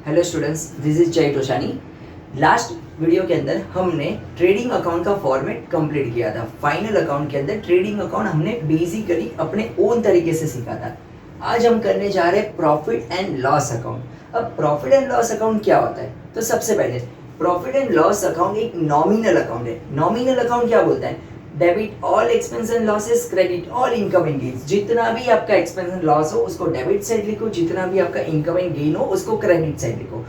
Hello students, this is जय टोशानी। Last video के अंदर हमने ट्रेडिंग अकाउंट का फॉर्मेट कंप्लीट किया था। फाइनल अकाउंट के अंदर ट्रेडिंग अकाउंट हमने बेसिकली अपने ओन तरीके से सीखा था। आज हम करने जा रहे हैं प्रॉफिट एंड लॉस अकाउंट। अब प्रॉफिट एंड लॉस अकाउंट क्या होता है? तो सबसे पहले प्रॉफिट एंड लॉस अकाउंट एक नॉमिनल अकाउंट है। नॉमिनल अकाउंट क्या बोलता है? Debit all expense and losses, credit all income and gains. जितना भी आपका एक्सपेंस एंड लॉस हो उसको डेबिट साइड लिखो, जितना भी आपका इनकम एंड गेन हो उसको क्रेडिट साइड लिखो।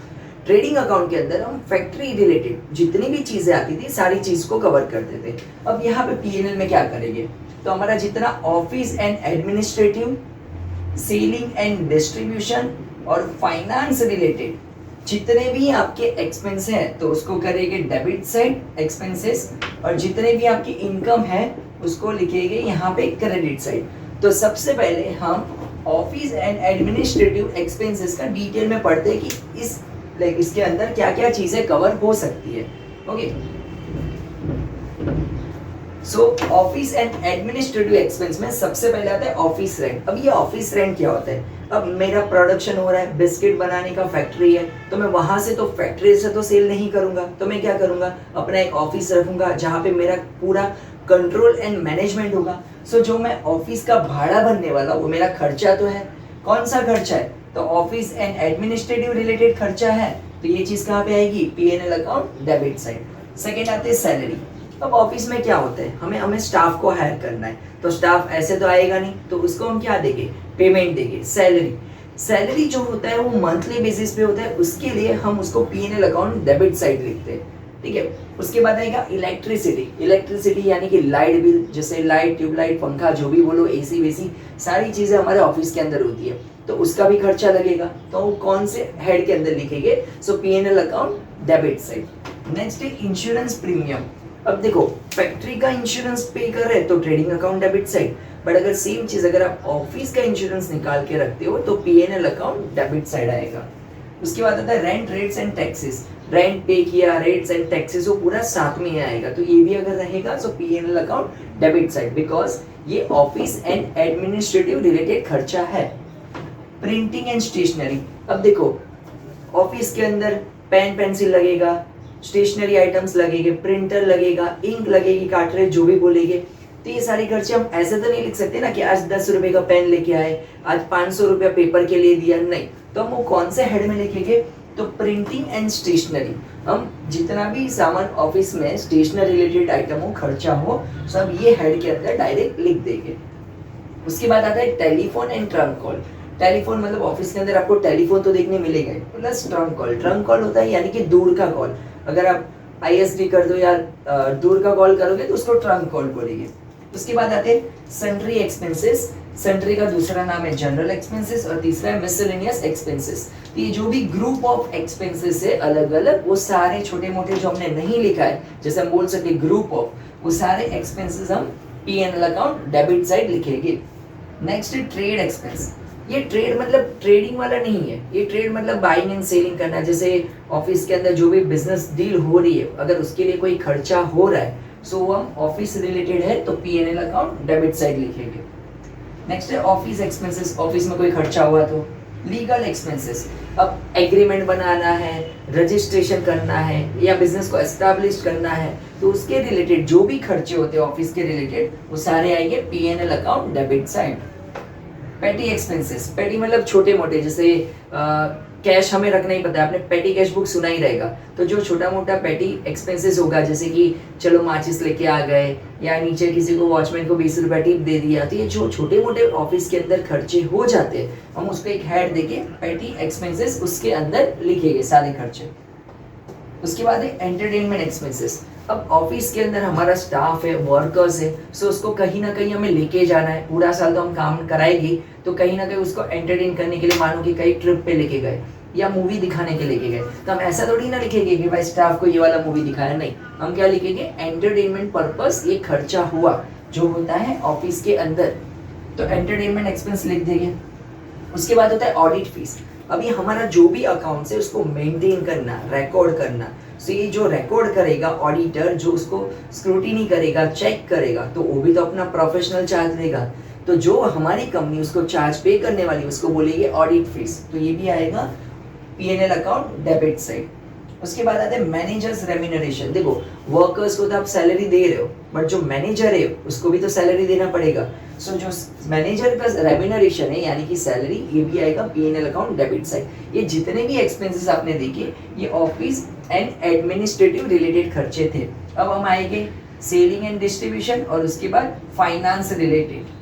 ट्रेडिंग अकाउंट के अंदर हम फैक्ट्री रिलेटेड जितनी भी चीजें आती थी सारी चीज को कवर करते थे। अब यहाँ पे पीएनएल में क्या करेंगे? तो हमारा जितना office and administrative, selling and distribution और फाइनेंस रिलेटेड जितने भी आपके एक्सपेंस हैं तो उसको करेंगे डेबिट साइड एक्सपेंसेस, और जितने भी आपकी इनकम है उसको लिखेंगे यहाँ पे क्रेडिट साइड। तो सबसे पहले हम ऑफिस एंड एडमिनिस्ट्रेटिव एक्सपेंसेस का डिटेल में पढ़ते हैं कि इसके अंदर क्या क्या चीजें कवर हो सकती है। Okay, so office and administrative expense में सबसे पहले आता है ऑफिस रेंट। अब ये ऑफिस रेंट क्या होता है? अब मेरा प्रोडक्शन हो रहा है, बिस्किट बनाने का फैक्ट्री है, तो मैं वहां से तो फैक्ट्री से तो सेल नहीं करूंगा, तो मैं क्या करूंगा? अपना एक ऑफिस रखूंगा जहां पे मेरा पूरा कंट्रोल एंड मैनेजमेंट होगा। सो जो मैं ऑफिस का भाड़ा भरने वाला वो मेरा खर्चा तो है। कौन सा खर्चा है? तो ऑफिस एंड एडमिनिस्ट्रेटिव रिलेटेड खर्चा है। तो ये चीज कहाँ पे आएगी? PNL account debit side. Second आते हैं सैलरी। अब ऑफिस में क्या होता है? हमें स्टाफ को हायर करना है, तो स्टाफ ऐसे तो आएगा नहीं, तो उसको हम क्या देंगे? पेमेंट देंगे, सैलरी। सैलरी जो होता है वो मंथली बेसिस पे होता है, उसके लिए हम उसको पीएनएल अकाउंट डेबिट साइड लिखते हैं। ठीक है, उसके बाद आएगा इलेक्ट्रिसिटी। इलेक्ट्रिसिटी यानी कि लाइट बिल, जैसे लाइट, ट्यूबलाइट, पंखा, जो भी बोलो, एसी वेसी, सारी चीजें हमारे ऑफिस के अंदर होती है, तो उसका भी खर्चा लगेगा। तो वो कौन से हेड के अंदर लिखेंगे? So PNL account debit side. Next है इंश्योरेंस प्रीमियम। अब देखो, फैक्ट्री का इंश्योरेंस पे कर रहे तो trading account debit side, but अगर सेम चीज अगर आप ऑफिस का इंश्योरेंस निकाल के रखते हो तो पीएनएल अकाउंट डेबिट साइड आएगा। उसके बाद आता है rent, rates and taxes. Rent पे किया, रेट्स एंड टैक्सेस वो पूरा साथ में आएगा, तो ये भी अगर रहेगा तो PNL account debit side, because ये ऑफिस एंड एडमिनिस्ट्रेटिव रिलेटेड खर्चा है। Printing and stationery. अब देखो, ऑफिस के अंदर पेन पेंसिल लगेगा, स्टेशनरी आइटम्स लगेंगे, प्रिंटर लगेगा, इंक लगेगी, कार्ट्रिज, जो भी बोलेंगे, तो ये सारे खर्चे हम ऐसे तो नहीं लिख सकते ना कि आज 10 रुपए का पेन लेके आए, आज 500 रुपया पेपर के लिए दिया, नहीं। तो हम वो कौन से हेड में लिखेंगे? तो प्रिंटिंग एंड स्टेशनरी। हम जितना भी सामान ऑफिस में स्टेशनरी रिलेटेड आइटम हो, खर्चा हो, सब ये हेड के अंदर डायरेक्ट लिख देंगे। उसके बाद आता है telephone and trunk call. Telephone मतलब ऑफिस के अंदर आपको टेलीफोन तो देखने मिलेगा, plus trunk call. Trunk call होता है यानी कि दूर का कॉल। अगर आप आईएसडी कर दो या दूर का कॉल करोगे तो उसको ट्रंक कॉल बोलेंगे। उसके बाद आते हैं सन्ड्री एक्सपेंसेस। सन्ड्री का दूसरा नाम है जनरल एक्सपेंसेस और तीसरा है मिसलेनियस एक्सपेंसेस। तो ये जो भी ग्रुप ऑफ एक्सपेंसेस है अलग अलग, वो सारे छोटे मोटे जो हमने नहीं लिखा है, जैसे हम बोल सकते ग्रुप ऑफ, वो सारे एक्सपेंसेस हम पीएनएल अकाउंट डेबिट साइड लिखेंगे। नेक्स्ट है ट्रेड एक्सपेंस। ये ट्रेड मतलब ट्रेडिंग वाला नहीं है, ये ट्रेड मतलब बाइंग एंड सेलिंग करना। जैसे ऑफिस के अंदर जो भी बिजनेस डील हो रही है, अगर उसके लिए कोई खर्चा हो रहा है, सो वो हम ऑफिस रिलेटेड है तो पीएनएल अकाउंट डेबिट साइड लिखेंगे। नेक्स्ट है ऑफिस एक्सपेंसेस। ऑफिस में कोई खर्चा हुआ तो। लीगल एक्सपेंसेस, अब एग्रीमेंट बनाना है, रजिस्ट्रेशन करना है या बिजनेस को एस्टैब्लिश करना है, तो उसके रिलेटेड जो भी खर्चे होते हैं ऑफिस के रिलेटेड, वो सारे आएंगे पीएनएल अकाउंट डेबिट साइड। पेटी एक्सपेंसेस। पेटी मतलब छोटे मोटे, जैसे कैश हमें रखना ही पता है, आपने पेटी कैश बुक सुना ही रहेगा, तो जो छोटा मोटा पेटी एक्सपेंसेस होगा, जैसे कि चलो माचिस लेके आ गए या नीचे किसी को वॉचमैन को 20 रुपया टिप दे दिया, तो ये जो छोटे मोटे ऑफिस के अंदर खर्चे हो जाते हैं हम उसको एक हेड देके पेटी एक्सपेंसेस उसके अंदर लिखेंगे सारे खर्चे। उसके बाद है एंटरटेनमेंट एक्सपेंसेस। अब ऑफिस के अंदर हमारा स्टाफ है, वर्कर्स है, सो उसको कहीं ना कहीं हमें लेके जाना है। पूरा साल तो हम काम कराएंगे, तो कहीं ना कहीं उसको एंटरटेन करने के लिए, मानो कि कहीं ट्रिप पे लेके गए या मूवी दिखाने के लेके गए, तो हम ऐसा थोड़ी ना लिखेंगे कि भाई स्टाफ को ये वाला मूवी दिखाया, नहीं। हम क्या लिखेंगे? एंटरटेनमेंट पर्पस ये खर्चा हुआ जो होता है ऑफिस के अंदर, तो एंटरटेनमेंट एक्सपेंस लिख देंगे। उसके बाद होता है ऑडिट फीस। अब ये हमारा जो भी अकाउंट है उसको मेंटेन करना, रिकॉर्ड करना, सो ये जो रिकॉर्ड करेगा ऑडिटर, जो उसको स्क्रूटिनी करेगा, चेक करेगा, तो वो भी तो अपना प्रोफेशनल चार्ज लेगा। तो जो हमारी कंपनी उसको चार्ज पे करने वाली उसको बोलेंगे ऑडिट फीस, तो ये भी आएगा P&L अकाउंट डेबिट साइड। उसके बाद आते हैं मैनेजर्स रेम्यूनरेशन। देखो वर्कर्स को तो आप सैलरी दे रहे हो, बट जो मैनेजर है उसको भी तो सैलरी देना पड़ेगा। सो जो मैनेजर का रेम्यूनरेशन है यानी कि सैलरी, ये भी आएगा P&L अकाउंट डेबिट साइड। ये जितने भी एक्सपेंसेस आपने देखे ये ऑफिस एंड एडमिनिस्ट्रेटिव रिलेटेड खर्चे थे। अब हम आएंगे सेलिंग एंड डिस्ट्रीब्यूशन और उसके बाद finance related.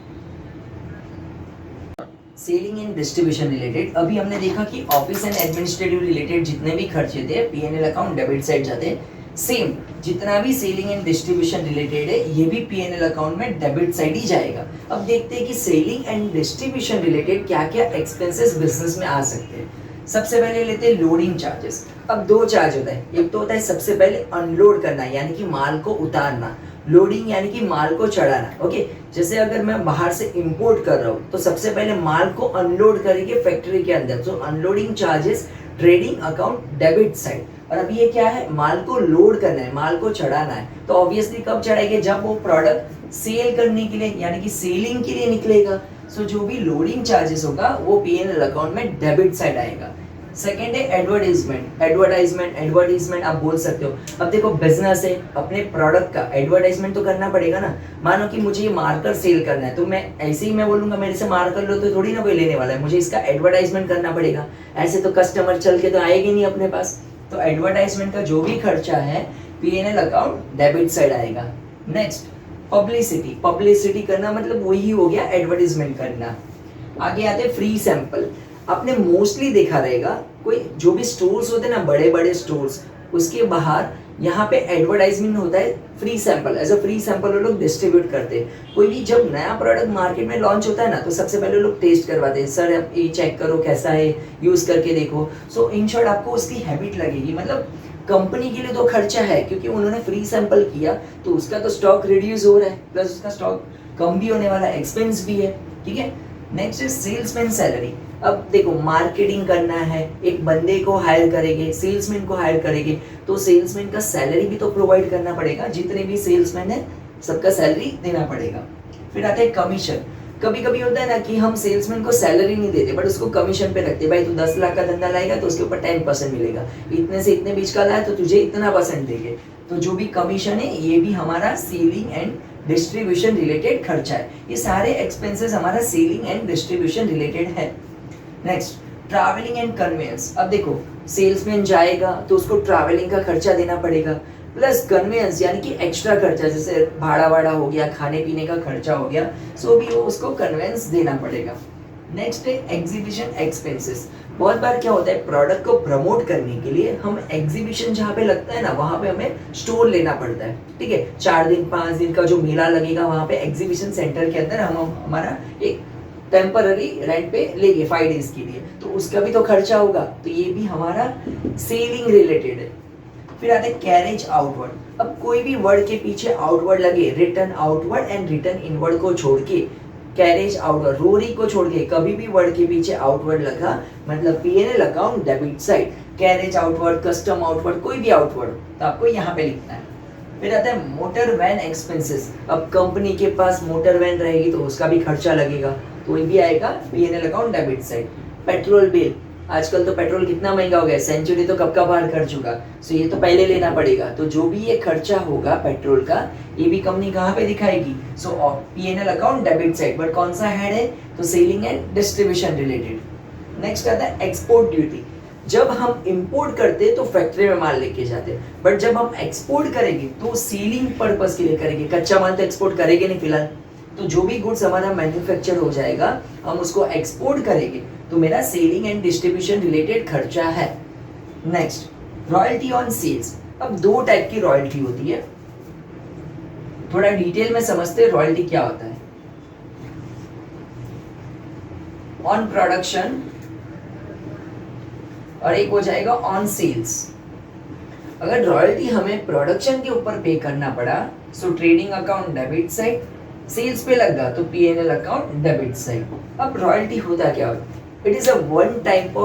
Selling and distribution related अभी हमने देखा कि ऑफिस एंड एडमिनिस्ट्रेटिव रिलेटेड जितने भी खर्चे थे P&L अकाउंट डेबिट साइड जाते हैं। सेम जितना भी सेलिंग एंड डिस्ट्रीब्यूशन रिलेटेड है ये भी P&L अकाउंट में डेबिट साइड ही जाएगा। अब देखते हैं कि सेलिंग एंड डिस्ट्रीब्यूशन रिलेटेड क्या क्या एक्सपेंसेस बिजनेस में आ सकते हैं। सबसे पहले लेते हैं लोडिंग चार्जेस। अब दो चार्ज होता है, एक तो होता है सबसे पहले अनलोड करना यानी कि माल को उतारना, लोडिंग यानी कि माल को चढ़ाना। ओके, जैसे अगर मैं बाहर से इंपोर्ट कर रहा हूँ तो सबसे पहले माल को अनलोड करेंगे फैक्ट्री के अंदर, तो unloading charges trading account debit side. और अभी ये क्या है, माल को लोड करना है, माल को चढ़ाना है, तो ऑब्वियसली कब चढ़ाएंगे, जब वो प्रोडक्ट सेल करने के लिए यानी कि सेलिंग के लिए निकलेगा। सो जो भी लोडिंग चार्जेस होगा वो P&L अकाउंट में डेबिट साइड आएगा। सेकेंड है एडवर्टाइजमेंट। एडवर्टाइजमेंट आप बोल सकते हो। अब देखो बिजनेस है, अपने प्रोडक्ट का एडवर्टाइजमेंट तो करना पड़ेगा ना। मानो कि मुझे ये मार्कर सेल करना है तो मैं ऐसे ही मैं बोलूंगा मेरे से मार्कर लो तो थोड़ी ना कोई लेने वाला है, मुझे इसका एडवर्टाइजमेंट करना पड़ेगा। ऐसे तो कस्टमर चल के तो आएगी नहीं अपने पास। तो एडवर्टाइजमेंट का जो भी खर्चा है P&L अकाउंट डेबिट साइड आएगा। Next publicity. पब्लिसिटी करना मतलब वही हो गया एडवर्टाइजमेंट करना। आगे आते फ्री सैंपल। आपने मोस्टली देखा रहेगा कोई जो भी स्टोर्स होते हैं ना, बड़े बड़े स्टोर्स, उसके बाहर यहाँ पे एडवर्टाइजमेंट होता है free sample. As a free sample वो लोग डिस्ट्रीब्यूट करते हैं। कोई भी जब नया प्रोडक्ट मार्केट में लॉन्च होता है ना तो सबसे पहले लोग टेस्ट करवाते हैं, सर आप ये चेक करो कैसा है, यूज करके देखो। सो इन शॉर्ट आपको उसकी हैबिट लगेगी। मतलब कंपनी के लिए तो खर्चा है क्योंकि उन्होंने फ्री सैंपल किया तो उसका तो स्टॉक रिड्यूस हो रहा है, प्लस उसका स्टॉक कम भी होने वाला है, एक्सपेंस भी है। ठीक है, नेक्स्ट इज सेल्समैन सैलरी। अब देखो मार्केटिंग करना है, एक बंदे को हायर करेंगे, सेल्समैन को हायर करेंगे, तो सेल्समैन का सैलरी भी तो प्रोवाइड करना पड़ेगा। जितने भी सेल्समैन है सबका सैलरी देना पड़ेगा। फिर आता है कमीशन। कभी कभी होता है ना कि हम सेल्समैन को सैलरी नहीं देते बट उसको कमीशन पे रखते, भाई तू 10 लाख का धंधा लाएगा तो उसके ऊपर 10% मिलेगा, इतने से इतने बीच का लाया तो तुझे इतना % देंगे। तो जो भी कमीशन है ये भी हमारा सेलिंग एंड डिस्ट्रीब्यूशन रिलेटेड खर्चा है। ये सारे एक्सपेंसेस हमारा सेलिंग एंड डिस्ट्रीब्यूशन रिलेटेड है। Next travelling and conveyance. अब देखो सेल्समैन जाएगा तो उसको ट्रैवलिंग का खर्चा देना पड़ेगा, प्लस कन्वेंस यानी कि एक्स्ट्रा खर्चा जैसे भाड़ा वाड़ा हो गया, खाने पीने का खर्चा हो गया, सो भी वो उसको कन्वेंस देना पड़ेगा। नेक्स्ट है एग्जीबिशन एक्सपेंसेस। बहुत बार क्या होता है प्रोडक्ट को प्रमोट करने के लिए हम एग्जीबिशन जहाँ पे लगता है ना वहाँ पे हमें स्टोर लेना पड़ता है। ठीक है, 4 दिन 5 दिन का जो मेला लगेगा वहाँ पे एग्जीबिशन सेंटर के अंदर हम हमारा एक टेम्पररी रेंट पे लेंगे 5 डेज के लिए, तो उसका भी तो खर्चा होगा, तो ये भी हमारा सेलिंग रिलेटेड है। फिर आता है कैरेज आउटवर्ड। अब कोई भी वर्ड के पीछे आउटवर्ड लगे, return outward and return inward को छोड़ के, कैरेज आउटवर्ड, रोरी को छोड़ के कभी भी वर्ड के पीछे आउटवर्ड लगा मतलब P&L account debit side. Carriage outward, custom outward, कोई भी आउटवर्ड तो आपको यहाँ पे लिखना है। फिर आता है मोटर वैन एक्सपेंसेस। अब कंपनी के पास मोटर वैन रहेगी तो उसका भी खर्चा लगेगा, तो ये भी आएगा P&L account debit side. Petrol bill, आजकल तो पेट्रोल कितना महंगा हो गया, सेंचुरी तो कब का पार कर चुका, सो ये तो पहले लेना पड़ेगा। तो जो भी ये खर्चा होगा पेट्रोल का ये भी कंपनी कहाँ पे दिखाएगी, सो P&L account debit side. But कौन सा हेड है, तो selling and distribution related. Next आता है एक्सपोर्ट ड्यूटी। जब हम इंपोर्ट करते हैं तो फैक्ट्री में माल लेके जाते हैं, बट जब हम एक्सपोर्ट करेंगे तो सेलिंग पर्पस के लिए करेंगे, कच्चा माल तो एक्सपोर्ट करेंगे नहीं फिलहाल। तो जो भी गुड्स हमारा मैन्युफैक्चर हो जाएगा हम उसको एक्सपोर्ट करेंगे, तो मेरा सेलिंग एंड डिस्ट्रीब्यूशन रिलेटेड खर्चा है। Next royalty on sales. अब 2 टाइप की रॉयल्टी होती है, थोड़ा डिटेल में समझते हैं रॉयल्टी क्या होता है। ऑन प्रोडक्शन और एक हो जाएगा ऑन सेल्स। अगर रॉयल्टी हमें प्रोडक्शन के ऊपर पे करना पड़ा so trading account debit side, sales पे लगा तो P&L अकाउंट डेबिट साइड। अब रॉयल्टी होता क्या है, it is a one type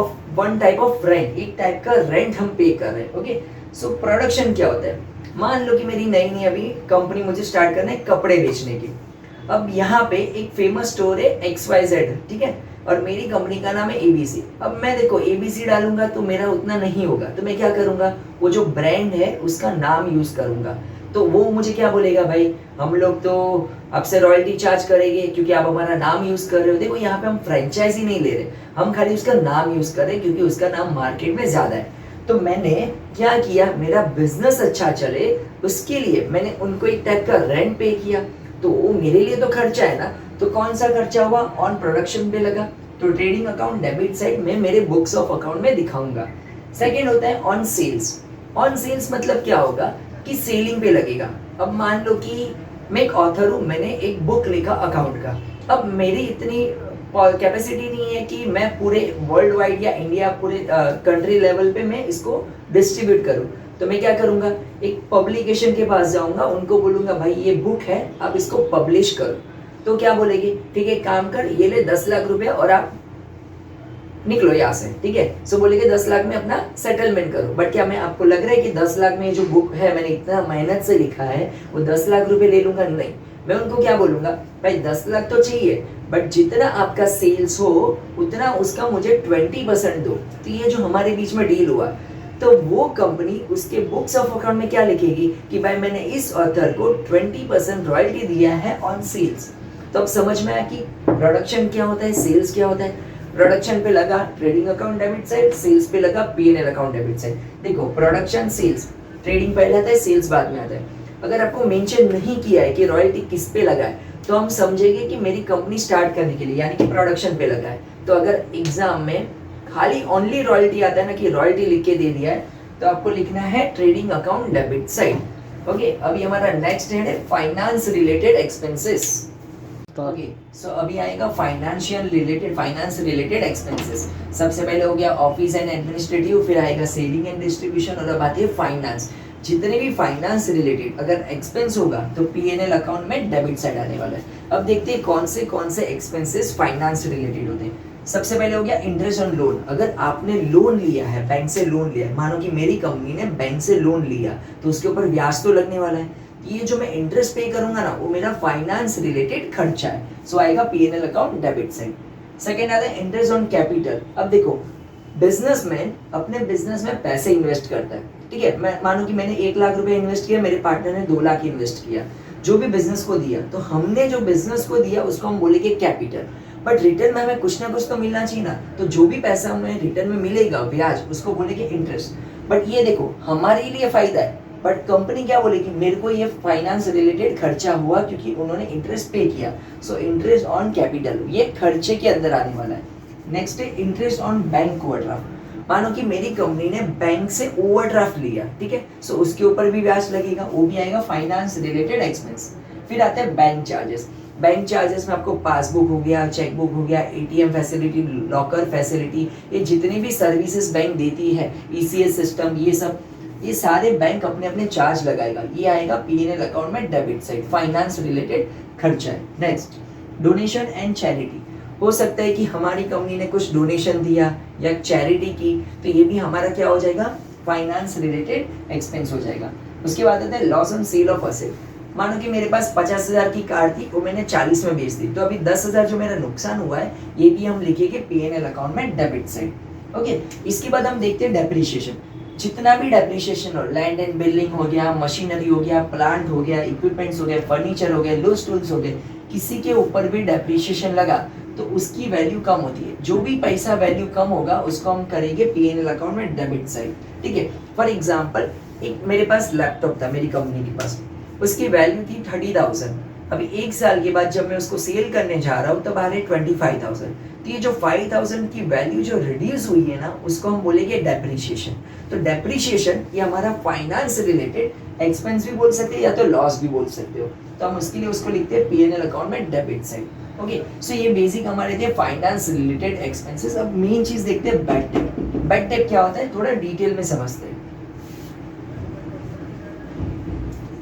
of rent, एक टाइप का रेंट हम पे कर रहे हैं। ओके, सो प्रोडक्शन क्या होता है, मान लो कि मेरी नई अभी कंपनी मुझे स्टार्ट करना है कपड़े बेचने की। अब यहाँ पे एक फेमस स्टोर है XYZ, ठीक है, और मेरी कंपनी का नाम है एबीसी। अब मैं देखो एबीसी डालूंगा तो मेरा उतना नहीं होगा, तो मैं क्या करूंगा, वो जो ब्रांड है उसका नाम यूज करूंगा। तो वो मुझे क्या बोलेगा, भाई हम लोग तो आपसे रॉयल्टी चार्ज करेंगे क्योंकि आप हमारा नाम यूज कर रहे हो। देखो यहाँ पे हम फ्रेंचाइजी नहीं ले रहे, हम खाली उसका नाम यूज कर रहे हैं क्योंकि उसका नाम मार्केट में ज्यादा है। तो मैंने क्या किया, मेरा बिजनेस अच्छा चले उसके लिए मैंने उनको एक टाइप का रेंट पे किया। तो वो मेरे लिए तो खर्चा है ना, तो कौन सा खर्चा हुआ, ऑन प्रोडक्शन पे लगा। तो ट्रेडिंग अकाउंट डेबिट साइड में मेरे बुक्स ऑफ अकाउंट में दिखाऊंगा। सेकेंड होता है ऑन सेल्स। ऑन सेल्स मतलब क्या होगा कि सेलिंग पे लगेगा। अब मान लो कि मैं एक ऑथर हूँ, मैंने एक बुक लिखा अकाउंट का। अब मेरी इतनी कैपेसिटी नहीं है कि मैं पूरे वर्ल्ड वाइड या इंडिया पूरे कंट्री लेवल पे मैं इसको डिस्ट्रीब्यूट करूँ। तो मैं क्या करूंगा, एक पब्लिकेशन के पास जाऊंगा, उनको बोलूंगा भाई ये बुक है आप इसको पब्लिश करो। तो क्या बोलेगी, ठीक है काम कर, ये ले 10 लाख रुपया और आप निकलो यहाँ से, ठीक है। सो बोलेंगे 10 लाख में अपना सेटलमेंट करो। बट क्या मैं आपको लग रहा है कि 10 लाख में जो बुक है मैंने इतना मेहनत से लिखा है वो 10 लाख रुपए ले लूंगा, नहीं। मैं उनको क्या बोलूंगा, भाई 10 लाख तो चाहिए बट जितना आपका सेल्स हो उतना उसका मुझे 20% दो। तो ये जो हमारे बीच में डील हुआ, तो वो कंपनी उसके बुक्स ऑफ अकाउंट में क्या लिखेगी कि भाई मैंने इस ऑथर को 20% रॉयल्टी दिया है ऑन सेल्स। तो अब समझ में आया कि प्रोडक्शन क्या होता है, सेल्स क्या होता है। प्रोडक्शन पे लगा trading account debit side, sales पे लगा पीएनएल अकाउंट डेबिट साइड। देखो प्रोडक्शन सेल्स, ट्रेडिंग पहले आता है सेल्स बाद में आता है। अगर आपको मेंशन नहीं किया है कि रॉयल्टी किस पे लगा है तो हम समझेंगे कि मेरी कंपनी स्टार्ट करने के लिए यानी कि प्रोडक्शन पे लगा है। तो अगर एग्जाम में खाली ओनली रॉयल्टी आता है ना कि रॉयल्टी लिख के दे दिया है, तो आपको लिखना है trading account debit side. Okay, अभी हमारा नेक्स्ट है फाइनेंस रिलेटेड एक्सपेंसेस। ओके, सो अभी आएगा फाइनेंस रिलेटेड एक्सपेंसेस। सबसे पहले हो गया ऑफिस एंड एडमिनिस्ट्रेटिव, फिर आएगा सेलिंग एंड डिस्ट्रीब्यूशन और अब आती है फाइनेंस। जितने भी फाइनेंस रिलेटेड अगर एक्सपेंस होगा तो पीएनएल अकाउंट में डेबिट साइड आने वाला है। अब देखते हैं कौन से एक्सपेंसेस फाइनेंस रिलेटेड होते हैं। सबसे पहले हो गया इंटरेस्ट ऑन लोन। अगर आपने लोन लिया है, बैंक से लोन लिया है, मानो कि मेरी कंपनी ने बैंक से लोन लिया तो उसके ऊपर ब्याज तो लगने वाला है। ये जो मैं इंटरेस्ट पे करूंगा ना वो मेरा फाइनेंस रिलेटेड खर्चा है, सो आएगा PNL account debit side. Second आता है इंटरेस्ट ऑन कैपिटल। अब देखो बिजनेसमैन अपने बिजनेस में पैसे इन्वेस्ट करता है, ठीक है। मैं मानो कि मैंने 1 लाख रुपए इन्वेस्ट किया, मेरे पार्टनर ने 2 लाख इन्वेस्ट किया, जो भी बिजनेस को दिया, तो हमने जो बिजनेस को दिया उसको हम बोलेंगे कैपिटल। बट रिटर्न में हमें कुछ ना कुछ तो मिलना चाहिए ना, तो जो भी पैसा हमें रिटर्न में मिलेगा ब्याज, उसको बोलेंगे इंटरेस्ट। बट ये देखो हमारे लिए फायदा है, बट कंपनी क्या बोलेगी, मेरे को ये फाइनेंस रिलेटेड खर्चा हुआ क्योंकि उन्होंने इंटरेस्ट पे किया, सो इंटरेस्ट ऑन कैपिटल ये खर्चे के अंदर आने वाला है। नेक्स्ट है इंटरेस्ट ऑन बैंक ओवरड्राफ्ट। मानो कि मेरी कंपनी ने बैंक से ओवरड्राफ्ट लिया, ठीक है, सो उसके ऊपर भी ब्याज लगेगा, वो भी आएगा फाइनेंस रिलेटेड एक्सपेंस। फिर आते हैं बैंक चार्जेस। बैंक चार्जेस में आपको पासबुक हो गया, चेकबुक हो गया, एटीएम फैसिलिटी, लॉकर फैसिलिटी, ये जितनी भी सर्विसेज बैंक देती है, ईसीएस सिस्टम, ये सब, ये सारे बैंक अपने अपने चार्ज लगाएगा। ये आएगा पीएनएल अकाउंट में डेबिट साइड, फाइनेंस रिलेटेड खर्चा है। Next donation and charity. हो सकता है कि हमारी कंपनी ने कुछ डोनेशन दिया या चैरिटी की, तो ये भी हमारा क्या हो जाएगा, फाइनेंस रिलेटेड एक्सपेंस हो जाएगा। उसके बाद आता है loss on sale of asset. मानो कि मेरे पास 50,000 की कार थी, वो मैंने 40 में बेच दी, तो अभी 10,000 जो मेरा नुकसान हुआ है ये भी हम लिखेंगे पीएनएल अकाउंट में डेबिट साइड। ओके, इसके बाद हम देखते हैं डेप्रिसिएशन। जितना भी डेप्रिसिएशन हो, लैंड एंड बिल्डिंग हो गया, मशीनरी हो गया, प्लांट हो गया, इक्विपमेंट्स हो गए, फर्नीचर हो गए, लूज टूल्स हो गए, किसी के ऊपर भी डेप्रिसिएशन लगा तो उसकी वैल्यू कम होती है। जो भी पैसा वैल्यू कम होगा उसको हम करेंगे पीएनएल अकाउंट में डेबिट साइड, ठीक है। फॉर एग्जांपल एक मेरे पास लैपटॉप था मेरी कंपनी के पास, उसकी वैल्यू थी 30,000। अभी 1 साल के बाद जब मैं उसको सेल करने जा रहा हूँ तब आ रहे 25,000। तो ये जो 5,000 की वैल्यू जो रिड्यूस हुई है ना उसको हम बोलेंगे डेप्रिसिएशन। तो डेप्रिसिएशन ये हमारा फाइनेंस रिलेटेड एक्सपेंस भी बोल सकते हैं या तो लॉस भी बोल सकते हो, तो हम उसके लिए उसको लिखते हैं पीएनएल अकाउंट में डेबिट साइड। ओके, सो ये बेसिक हमारे थे फाइनेंस रिलेटेड एक्सपेंसेस। अब मेन चीज देखते हैं बैड डेट। बैड डेट क्या होता है थोड़ा डिटेल में समझते हैं।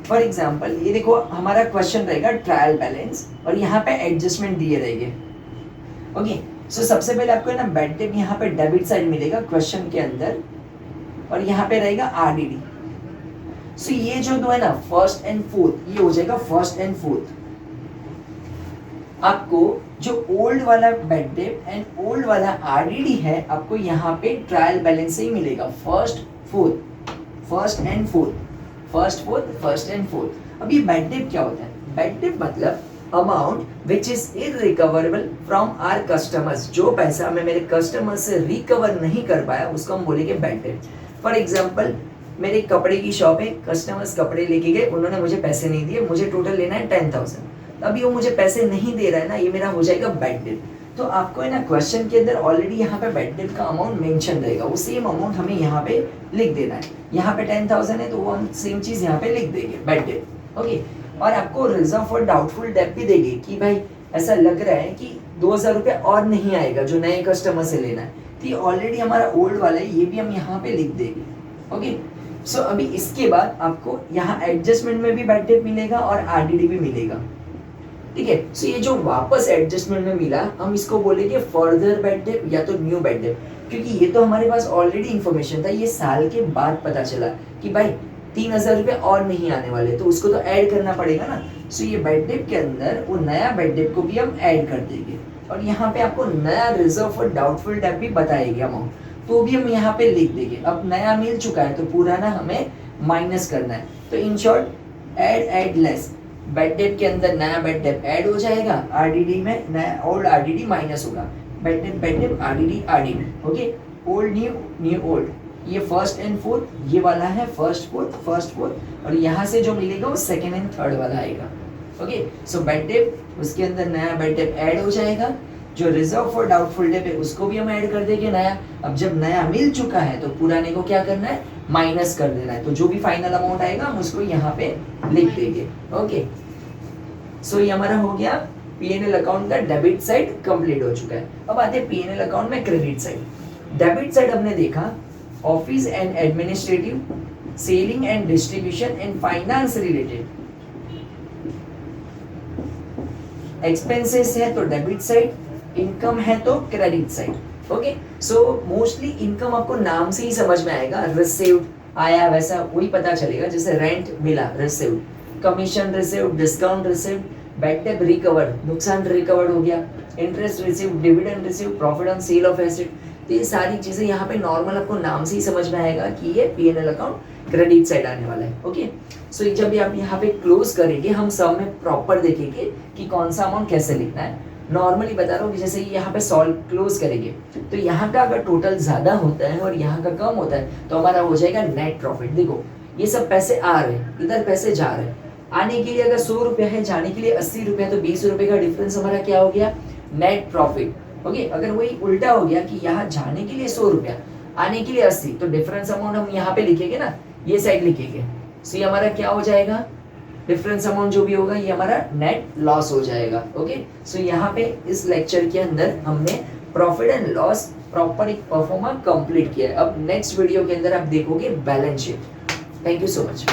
फॉर एग्जाम्पल ये देखो हमारा क्वेश्चन रहेगा ट्रायल बैलेंस और यहाँ पे एडजस्टमेंट दिए रहेंगे। ओके, सो सबसे पहले आपको है ना बैड डेट यहाँ पे डेबिट साइड मिलेगा क्वेश्चन के अंदर, और यहाँ पे रहेगा आरडीडी। सो ये जो दो है ना फर्स्ट एंड फोर्थ, ये हो जाएगा फर्स्ट एंड फोर्थ। आपको जो ओल्ड वाला बैड डेट एंड ओल्ड वाला आरडीडी है, आपको यहाँ पे ट्रायल बैलेंस से ही मिलेगा, फर्स्ट एंड फोर्थ। अब ये बैड डेट क्या होता है? बैड डेट मतलब amount which is irrecoverable from our customers, जो पैसा मैं मेरे कस्टमर से रिकवर नहीं कर पाया उसको हम बोलेंगे बैड डेट। फॉर एग्जाम्पल, मेरे कपड़े की शॉप है, कस्टमर्स कपड़े लेके गए, उन्होंने मुझे पैसे नहीं दिए, मुझे टोटल लेना है 10,000, अभी वो मुझे पैसे नहीं दे रहा है ना, ये मेरा हो जाएगा बैड डेट। तो आपको है ना क्वेश्चन के अंदर ऑलरेडी यहाँ पे बैड डेट का अमाउंट मेंशन रहेगा, वो सेम अमाउंट हमें यहाँ पे लिख देना है। यहाँ पे 10,000 है तो वो हम सेम चीज यहाँ पे लिख देंगे, बैड डेट। ओके, और आपको रिजर्व फॉर डाउटफुल डेट भी देगी कि भाई ऐसा लग रहा है कि 2,000 रुपये और नहीं आएगा जो नए कस्टमर से लेना है, तो ये ऑलरेडी हमारा ओल्ड वाला है, ये भी हम यहाँ पे लिख देंगे। ओके, सो अभी इसके बाद आपको यहाँ एडजस्टमेंट में भी बैड डेट मिलेगा और आरडीडी भी मिलेगा। ठीक है, सो ये जो वापस एडजस्टमेंट में मिला, हम इसको बोलेंगे फर्दर बैड डेट या तो न्यू बैड डेट, क्योंकि ये तो हमारे पास ऑलरेडी इंफॉर्मेशन था, ये साल के बाद पता चला कि भाई 3,000 रुपये और नहीं आने वाले, तो उसको तो ऐड करना पड़ेगा ना। सो ये बैड डेट के अंदर वो नया बैड डेट को भी हम ऐड कर देंगे, और यहाँ पे आपको नया रिजर्व फॉर डाउटफुल डेट भी बताएगी अमाउंट, तो भी हम यहाँ पे लिख देंगे। अब नया मिल चुका है तो पुराना हमें माइनस करना है, तो in short add less, bad debt के अंदर नया बैड डेट ऐड हो जाएगा, आरडीडी में नया ओल्ड आरडीडी माइनस होगा, bad debt RDD. Okay, old new old, ये फर्स्ट एंड फोर्थ, ये वाला है फर्स्ट फोर्थ, और यहाँ से जो मिलेगा वो सेकेंड एंड थर्ड वाला आएगा। ओके, सो बैड डेट, उसके अंदर नया बैड डेट ऐड हो जाएगा, जो रिजर्व फॉर डाउटफुल डेट है उसको भी हम ऐड कर देंगे नया। अब जब नया मिल चुका है तो पुराने को क्या करना है, माइनस कर देना है, तो जो भी फाइनल अमाउंट आएगा हम उसको यहाँ पे लिख देंगे। ओके, सो ये हमारा हो गया पीएनएल अकाउंट का डेबिट साइड कंप्लीट हो चुका है। अब आते हैं पीएनएल अकाउंट में क्रेडिट साइड। डेबिट साइड हमने देखा office and administrative, selling and distribution and finance related. Expenses है तो डेबिट साइड, इनकम है तो credit side. Okay, so mostly income आपको नाम से ही समझ में आएगा, रिसीव्ड आया वैसा वही पता चलेगा, जैसे रेंट मिला received, commission received, discount received, bad debt recovered, नुकसान रिकवर्ड हो गया, interest received, dividend received, profit on sale of asset. तो ये सारी चीजें यहाँ पे नॉर्मल आपको नाम से ही समझ में आएगा कि ये पीएनएल अकाउंट क्रेडिट साइड आने वाला है। ओके, सो जब भी आप यहाँ पे क्लोज करेंगे हम सब में प्रॉपर देखेंगे कि कौन सा अमाउंट कैसे लिखना है। नॉर्मली बता रहा हूँ कि जैसे यहाँ पे सॉल्व क्लोज करेंगे तो यहाँ का अगर टोटल ज्यादा होता है और यहाँ का कम होता है तो हमारा हो जाएगा नेट प्रॉफिट। देखो ये सब पैसे आ रहे हैं, इधर पैसे जा रहे हैं, आने के लिए अगर 100 रुपया है, जाने के लिए 80 रुपया, तो 20 रुपए का डिफरेंस हमारा क्या हो गया, नेट प्रॉफिट। ओके, अगर वही उल्टा हो गया कि यहाँ जाने के लिए 100 रुपया, आने के लिए 80, तो डिफरेंस अमाउंट हम यहाँ पे लिखेंगे ना, ये साइड लिखेंगे। सो ये हमारा क्या हो जाएगा, डिफरेंस अमाउंट जो भी होगा ये हमारा नेट लॉस हो जाएगा। ओके, सो यहाँ पे इस लेक्चर के अंदर हमने प्रॉफिट एंड लॉस प्रॉपर एक परफॉर्मा कंप्लीट किया है। अब नेक्स्ट वीडियो के अंदर आप देखोगे balance sheet. Thank you so much.